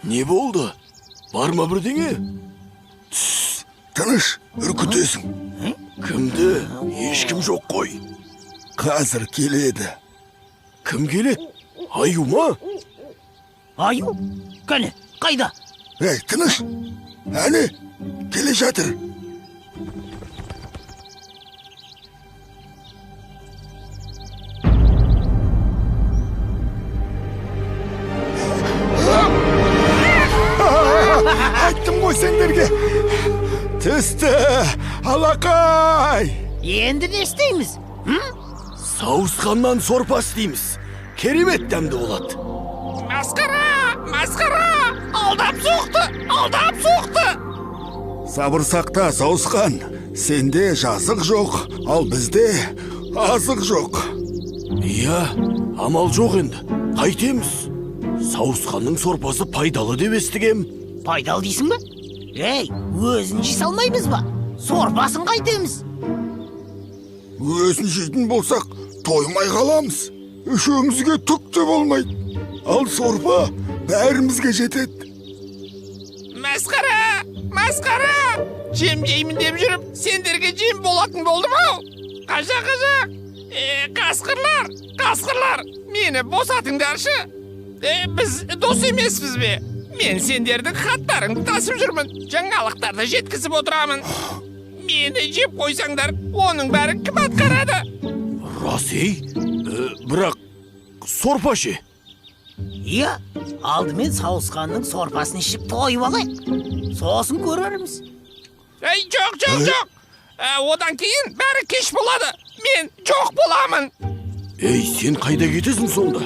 Ne boldu? Var mı birdeňe? Tanış, ürkütesің. Kimdi? Hiç kim yok koy. Hazır keledi. Kim gelet? Ayu mu? Ayu? Kane, kayda? Hey, tanış. Hani, kele жатыр. Ayттым ғой сендерге. Түсті, алақай. Endi ne isteyimiz? Sauskandan sorpas deyimiz. Kerimet demdi olat. Maskara! Aldap soқты! Сабыр сақта, Сауысқан. Сенде жазық жоқ, ал бізде азық жоқ. Iya, amal жоқ енді. Қайтеміз. Sauskanның sorpası пайдалы деп естігем. Пайдалы дейсің бе? Ей, өзін жей салмаймыз ба? Сорпасын қайтеміз. Өзін жейтін болсақ, тоймай қаламыз. Үшеумізге түк те болмайды. Ал сорпа бәрімізге жетеді. Масқара! Жем жеймін деп жүріп, сендерге жем болатын болдым ау. Қажақ. Қасқырлар, мені босатыңдаршы. Біз дос емеспіз бе? Мен сендердің хаттарыңды тасып жүрмін. Жаңалықтарды жеткізіп отырамын. Мені жеп қойсаңдар, оның бәрі кім атқарады? Рас ей, бірақ сорпа ше. Iya, aldымен Сауысқанның сорпасын ішіп тойып алайық. Сосын көрерміз. Жоқ. Одан кейін бәрі кеш болады. Мен жоқ боламын. Ей, сен қайда кетесің сонда?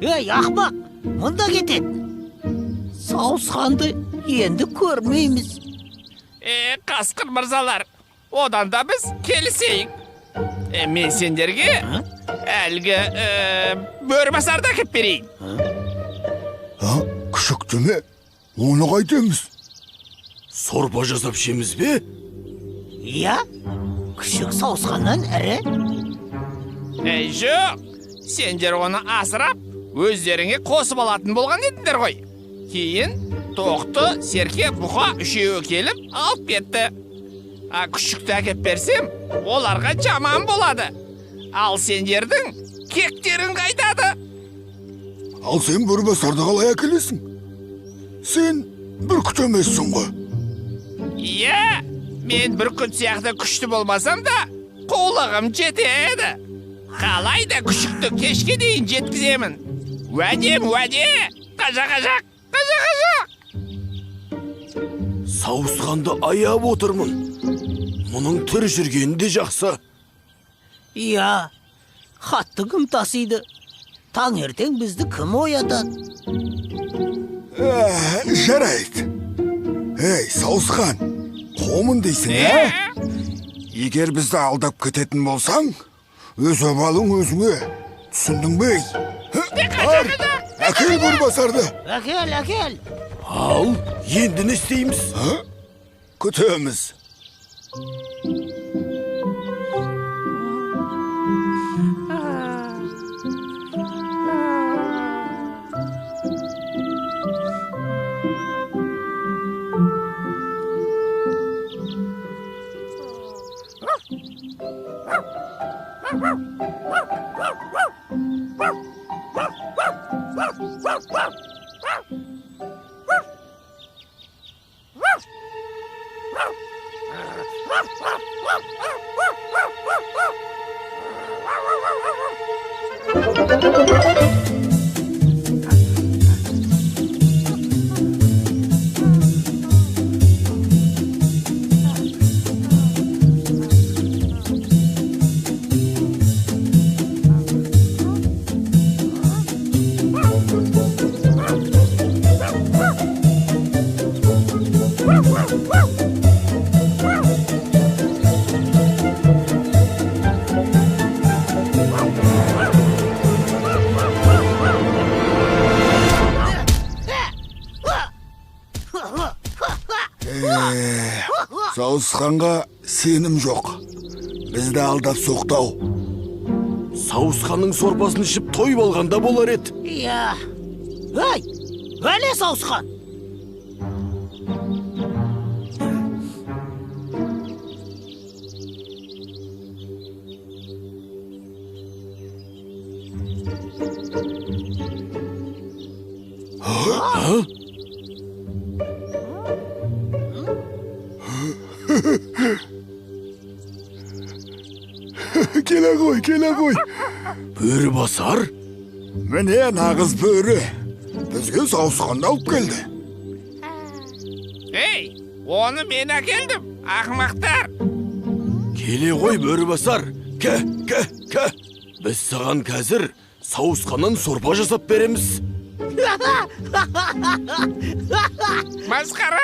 Ей, ақмақ, мұнда кетеді. Сауысқанды енді көрмейміз. Қасқыр мырзалар, одан да біз келісейік. Мен сендерге әлгі бөрібасарды әкеп берейін. Күшікті ме? Оны қайтеміз? Сорпа жасап шеміз бе? Iya, күшік Сауысқаннан әрі. Жоқ, сендер оны асырап, өздеріңе қосып алатын болған едіңдер ғой. Кейін Тоқты, Серке, Бұқа үшеуі келіп алып кетті. Күшікті әкеп берсем, оларға жаман болады. Ал сендердің кектерін қайтады. Ал сен бөрібасарды қалай әкелесің? Сен бүркіт емессің ғой. Иә, мен бүркіт сияқты күшті болмасам да, қулығым жетеді. Қалайда күшікті кешке дейін жеткіземін. Уәде. Қажақ. Сауысқанды аяп отырмын. Мұның тірі жүргені де жақсы. Iya, хатты кім тасиды? Таңертең бізді кім оятады? Жарайды. Ей, Сауысқан, қомын дейсің, Егер бізді алдап кететін болсаң, өз обалың өзіңе. Түсіндің бе? Әкел бөрібасарды. Әкел. Ал, енді не істейміз? Күтеміз. Сауысқанға сенім жоқ. Бізді алдап соқтау. Сауысқанның сорпасын ішіп тойып алғанда болар еді. Иә. Ей, әле Сауысқан. Kele koy. Börü basar? Mene nağız börü. Bizge savuskandı alıp geldi. Hey, onu ben akeldim. Ahmaktar. Kele koy börü basar. Ke. Biz sağan қазір сауысқаннан сорпа жасап береміз. Masqara!